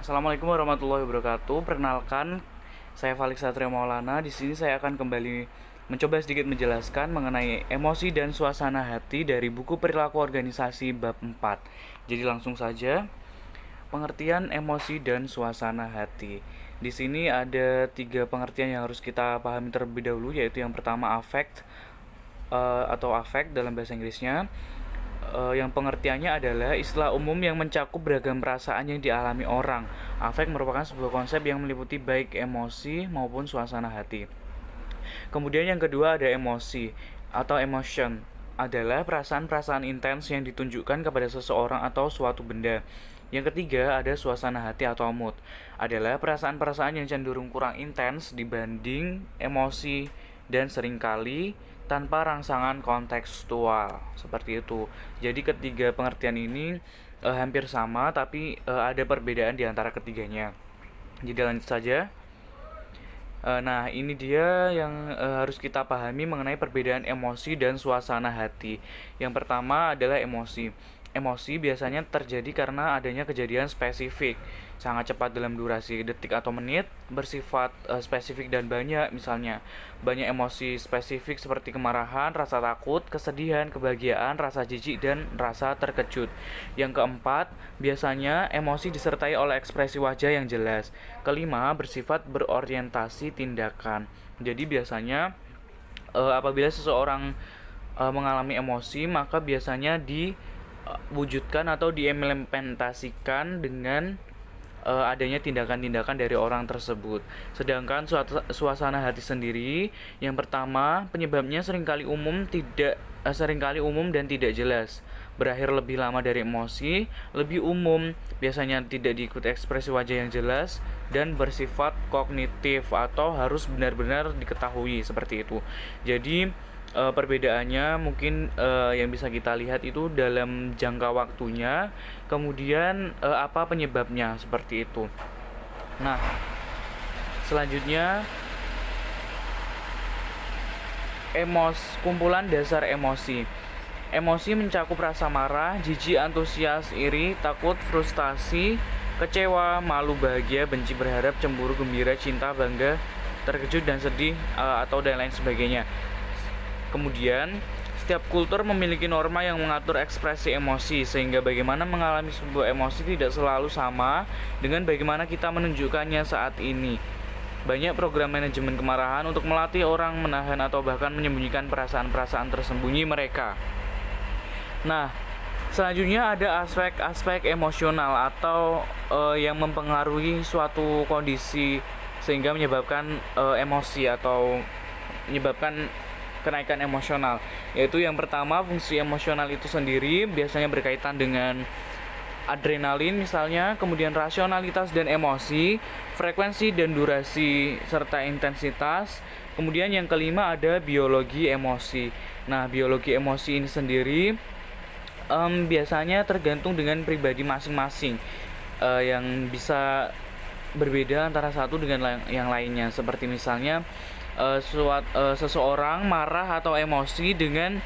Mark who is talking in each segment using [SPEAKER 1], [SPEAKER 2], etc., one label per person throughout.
[SPEAKER 1] Assalamualaikum warahmatullahi wabarakatuh. Perkenalkan, saya Falik Satria Maulana. Di sini saya akan kembali mencoba sedikit menjelaskan mengenai emosi dan suasana hati dari buku Perilaku Organisasi bab 4. Jadi langsung saja, pengertian emosi dan suasana hati. Di sini ada 3 pengertian yang harus kita pahami terlebih dahulu, yaitu yang pertama affect atau affect dalam bahasa Inggrisnya. Yang pengertiannya adalah istilah umum yang mencakup beragam perasaan yang dialami orang. Afek merupakan sebuah konsep yang meliputi baik emosi maupun suasana hati. Kemudian yang kedua ada emosi atau emotion, adalah perasaan-perasaan intens yang ditunjukkan kepada seseorang atau suatu benda. Yang ketiga ada suasana hati atau mood, adalah perasaan-perasaan yang cenderung kurang intens dibanding emosi dan seringkali tanpa rangsangan kontekstual, seperti itu. Jadi ketiga pengertian ini hampir sama, tapi ada perbedaan di antara ketiganya. Jadi lanjut saja. Nah, ini dia yang harus kita pahami mengenai perbedaan emosi dan suasana hati. Yang pertama adalah emosi. Emosi biasanya terjadi karena adanya kejadian spesifik, sangat cepat dalam durasi detik atau menit, bersifat spesifik dan banyak. Misalnya, banyak emosi spesifik seperti kemarahan, rasa takut, kesedihan, kebahagiaan, rasa jijik, dan rasa terkejut. Yang keempat, biasanya emosi disertai oleh ekspresi wajah yang jelas. Kelima, bersifat berorientasi tindakan. Jadi biasanya apabila seseorang mengalami emosi, maka biasanya diwujudkan atau diimplementasikan dengan adanya tindakan-tindakan dari orang tersebut. Sedangkan suasana hati sendiri, yang pertama penyebabnya seringkali umum dan tidak jelas, berakhir lebih lama dari emosi, lebih umum, biasanya tidak diikuti ekspresi wajah yang jelas, dan bersifat kognitif atau harus benar-benar diketahui, seperti itu. Jadi perbedaannya mungkin yang bisa kita lihat itu dalam jangka waktunya, kemudian apa penyebabnya, seperti itu. Nah, selanjutnya kumpulan dasar emosi. Emosi mencakup rasa marah, jijik, antusias, iri, takut, frustasi, kecewa, malu, bahagia, benci, berharap, cemburu, gembira, cinta, bangga, terkejut, dan sedih, atau dan lain sebagainya. Kemudian, setiap kultur memiliki norma yang mengatur ekspresi emosi, sehingga bagaimana mengalami sebuah emosi tidak selalu sama dengan bagaimana kita menunjukkannya saat ini. Banyak program manajemen kemarahan untuk melatih orang menahan atau bahkan menyembunyikan perasaan-perasaan tersembunyi mereka. Nah, selanjutnya ada aspek-aspek emosional atau yang mempengaruhi suatu kondisi sehingga menyebabkan emosi atau menyebabkan kenaikan emosional, yaitu yang pertama fungsi emosional itu sendiri biasanya berkaitan dengan adrenalin misalnya, kemudian rasionalitas dan emosi, frekuensi dan durasi serta intensitas. Kemudian yang kelima ada biologi emosi. Nah, biologi emosi ini sendiri biasanya tergantung dengan pribadi masing-masing, yang bisa berbeda antara satu dengan yang lainnya. Seperti misalnya seseorang marah atau emosi dengan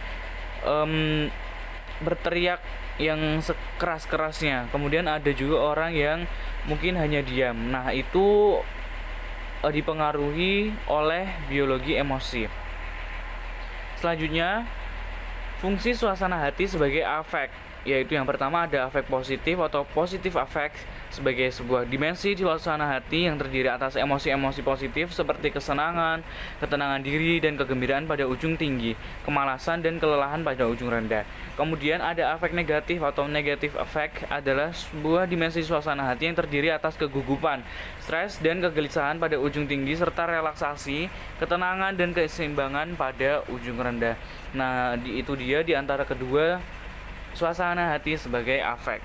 [SPEAKER 1] berteriak yang sekeras-kerasnya. Kemudian ada juga orang yang mungkin hanya diam. Nah, itu dipengaruhi oleh biologi emosi. Selanjutnya, fungsi suasana hati sebagai afek, yaitu yang pertama ada afek positif atau positif afek sebagai sebuah dimensi di suasana hati yang terdiri atas emosi-emosi positif seperti kesenangan, ketenangan diri, dan kegembiraan pada ujung tinggi, kemalasan dan kelelahan pada ujung rendah. Kemudian ada afek negatif atau negatif afek, adalah sebuah dimensi suasana hati yang terdiri atas kegugupan, stres, dan kegelisahan pada ujung tinggi serta relaksasi, ketenangan, dan keseimbangan pada ujung rendah. Nah, itu dia di antara kedua suasana hati sebagai afek.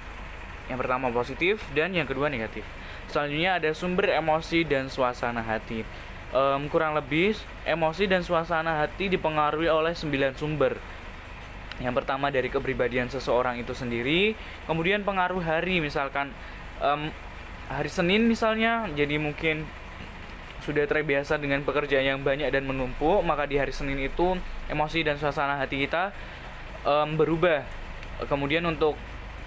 [SPEAKER 1] Yang pertama positif dan yang kedua negatif. Selanjutnya ada sumber emosi dan suasana hati. Kurang lebih emosi dan suasana hati dipengaruhi oleh 9 sumber. Yang pertama dari kepribadian seseorang itu sendiri, kemudian pengaruh hari, misalkan hari Senin misalnya, jadi mungkin sudah terbiasa dengan pekerjaan yang banyak dan menumpuk, maka di hari Senin itu emosi dan suasana hati kita berubah. Kemudian untuk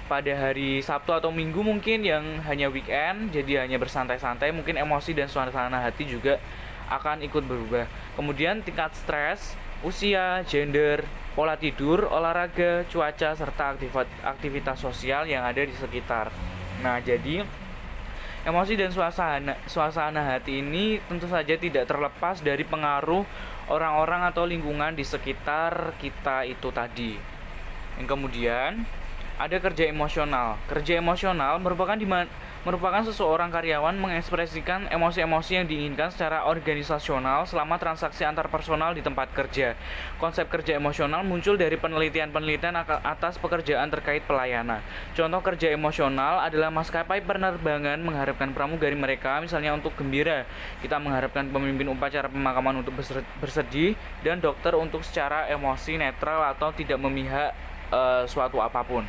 [SPEAKER 1] pada hari Sabtu atau Minggu mungkin yang hanya weekend, jadi hanya bersantai-santai, mungkin emosi dan suasana hati juga akan ikut berubah. Kemudian tingkat stres, usia, gender, pola tidur, olahraga, cuaca, serta aktivitas sosial yang ada di sekitar. Nah, jadi emosi dan suasana hati ini tentu saja tidak terlepas dari pengaruh orang-orang atau lingkungan di sekitar kita itu tadi. Yang kemudian ada kerja emosional. Kerja emosional merupakan seseorang karyawan mengekspresikan emosi-emosi yang diinginkan secara organisasional selama transaksi antarpersonal di tempat kerja. Konsep kerja emosional muncul dari penelitian-penelitian atas pekerjaan terkait pelayanan. Contoh kerja emosional adalah maskapai penerbangan mengharapkan pramugari mereka, misalnya untuk gembira. Kita mengharapkan pemimpin upacara pemakaman untuk bersedih, dan dokter untuk secara emosi netral atau tidak memihak suatu apapun.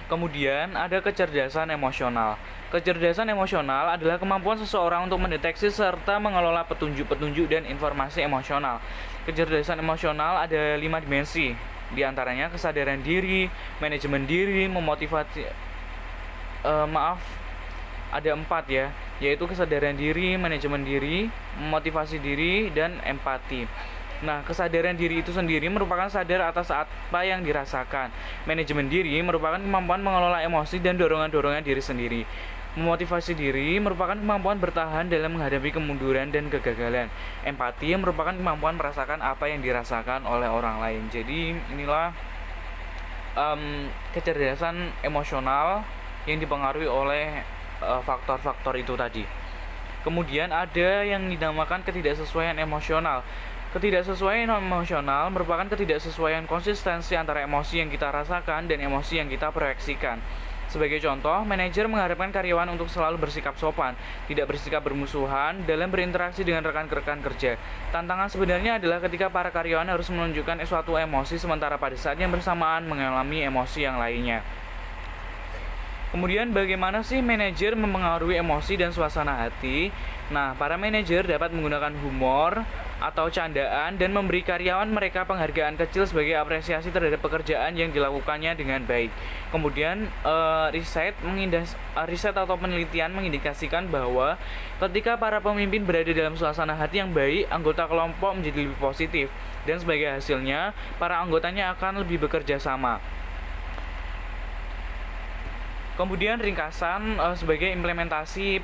[SPEAKER 1] Kemudian ada kecerdasan emosional. Kecerdasan emosional adalah kemampuan seseorang untuk mendeteksi serta mengelola petunjuk-petunjuk dan informasi emosional. Kecerdasan emosional ada 5 dimensi, di antaranya kesadaran diri, manajemen diri, memotivasi ada 4 ya, yaitu kesadaran diri, manajemen diri, memotivasi diri, dan empati. Nah, kesadaran diri itu sendiri merupakan sadar atas apa yang dirasakan. Manajemen diri merupakan kemampuan mengelola emosi dan dorongan-dorongan diri sendiri. Memotivasi diri merupakan kemampuan bertahan dalam menghadapi kemunduran dan kegagalan. Empati merupakan kemampuan merasakan apa yang dirasakan oleh orang lain. Jadi inilah kecerdasan emosional yang dipengaruhi oleh faktor-faktor itu tadi. Kemudian ada yang dinamakan ketidaksesuaian emosional. Ketidaksesuaian emosional merupakan ketidaksesuaian konsistensi antara emosi yang kita rasakan dan emosi yang kita proyeksikan. Sebagai contoh, manajer mengharapkan karyawan untuk selalu bersikap sopan, tidak bersikap bermusuhan dalam berinteraksi dengan rekan-rekan kerja. Tantangan sebenarnya adalah ketika para karyawan harus menunjukkan suatu emosi sementara pada saat yang bersamaan mengalami emosi yang lainnya. Kemudian bagaimana sih manajer mempengaruhi emosi dan suasana hati? Nah, para manajer dapat menggunakan humor atau candaan dan memberi karyawan mereka penghargaan kecil sebagai apresiasi terhadap pekerjaan yang dilakukannya dengan baik. Kemudian riset atau penelitian mengindikasikan bahwa ketika para pemimpin berada dalam suasana hati yang baik, anggota kelompok menjadi lebih positif, dan sebagai hasilnya para anggotanya akan lebih bekerja sama. Kemudian ringkasan sebagai implementasi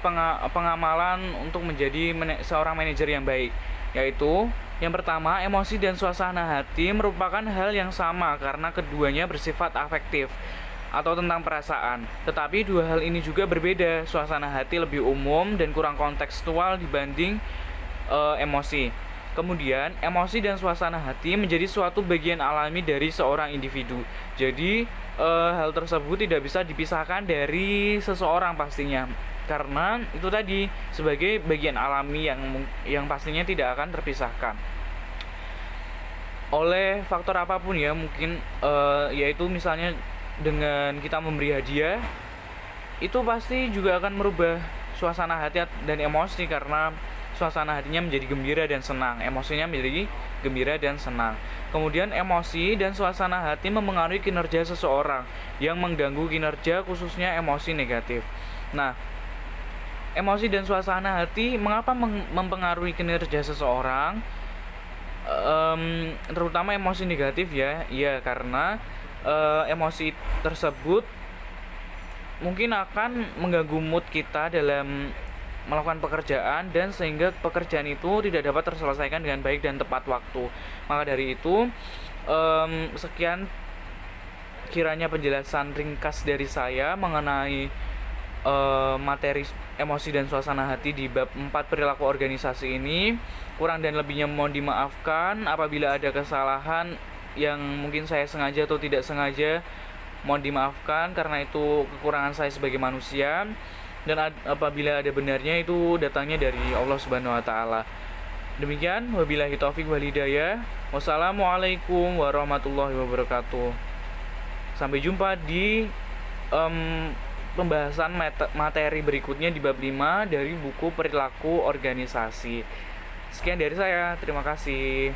[SPEAKER 1] pengamalan untuk menjadi seorang manajer yang baik, yaitu yang pertama, emosi dan suasana hati merupakan hal yang sama karena keduanya bersifat afektif atau tentang perasaan. Tetapi dua hal ini juga berbeda. Suasana hati lebih umum dan kurang kontekstual dibanding emosi. Kemudian, emosi dan suasana hati menjadi suatu bagian alami dari seorang individu. Jadi, hal tersebut tidak bisa dipisahkan dari seseorang pastinya. Karena itu tadi sebagai bagian alami yang pastinya tidak akan terpisahkan oleh faktor apapun ya, mungkin yaitu misalnya dengan kita memberi hadiah, itu pasti juga akan merubah suasana hati dan emosi, karena suasana hatinya menjadi gembira dan senang, emosinya menjadi gembira dan senang. Kemudian emosi dan suasana hati mempengaruhi kinerja seseorang yang mengganggu kinerja, khususnya emosi negatif. Nah, emosi dan suasana hati mengapa mempengaruhi kinerja seseorang? Terutama emosi negatif ya. Iya, karena emosi tersebut mungkin akan mengganggu mood kita dalam melakukan pekerjaan, dan sehingga pekerjaan itu tidak dapat terselesaikan dengan baik dan tepat waktu. Maka dari itu sekian kiranya penjelasan ringkas dari saya mengenai materi emosi dan suasana hati di bab 4 perilaku organisasi ini. Kurang dan lebihnya mohon dimaafkan. Apabila ada kesalahan yang mungkin saya sengaja atau tidak sengaja, mohon dimaafkan, karena itu kekurangan saya sebagai manusia. Dan apabila ada benarnya, itu datangnya dari Allah Subhanahu wa taala. Demikian, wabillahi taufik wal hidayah. Wassalamualaikum warahmatullahi wabarakatuh. Sampai jumpa di pembahasan materi berikutnya di bab 5 dari buku Perilaku Organisasi. Sekian dari saya, terima kasih.